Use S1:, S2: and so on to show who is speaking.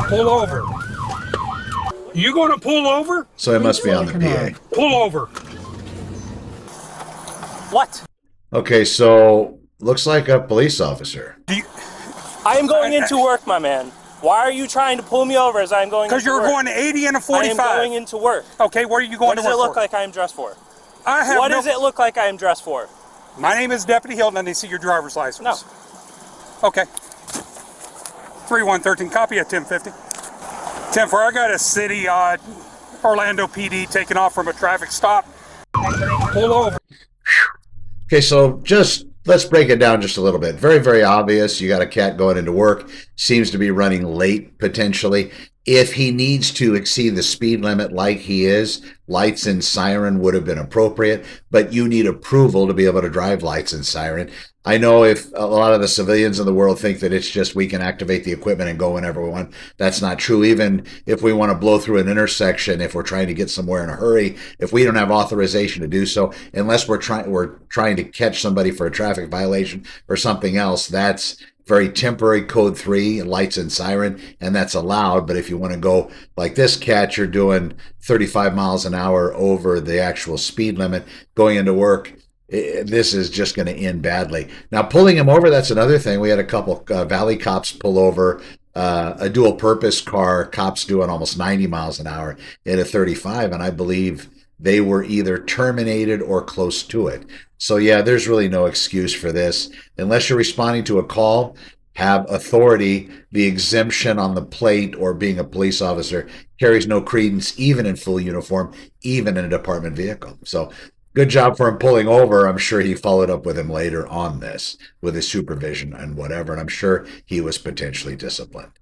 S1: Pull over. You going to pull over?
S2: So it must be on the PA.
S1: Pull over.
S3: What?
S2: Okay, so looks like a police officer.
S3: I am going into work, my man. Why are you trying to pull me over as I'm going into work?
S1: Because you're going 80 and a 45.
S3: I am going into work.
S1: Okay, what are you going to work for?
S3: What does it look like I am dressed for?
S1: What
S3: does it look like I am dressed for?
S1: My name is Deputy Hilton, and I see your driver's license.
S3: No.
S1: Okay. 3113, copy at 1050. 10-4, I got a city, Orlando PD taking off from a traffic stop. Pull over.
S2: Okay, so just let's break it down just a little bit. Very, very obvious. You got a cat going into work, seems to be running late potentially. If he needs to exceed the speed limit like he is, lights and siren would have been appropriate, but you need approval to be able to drive lights and siren. I know if a lot of the civilians in the world think that it's just we can activate the equipment and go whenever we want. That's not true. Even if we want to blow through an intersection, if we're trying to get somewhere in a hurry, if we don't have authorization to do so, unless we're trying to catch somebody for a traffic violation or something else, that's very temporary code 3, lights and siren, and that's allowed. But if you want to go like this cat, you're doing 35 miles an hour over the actual speed limit going into work. This is just going to end badly. Now, pulling him over, that's another thing. We had a couple Valley cops pull over a dual purpose car, cops doing almost 90 miles an hour in a 35, and I believe they were either terminated or close to it. So yeah, there's really no excuse for this. Unless you're responding to a call, have authority, the exemption on the plate or being a police officer carries no credence, even in full uniform, even in a department vehicle. So good job for him pulling over. I'm sure he followed up with him later on this with his supervision and whatever, and I'm sure he was potentially disciplined.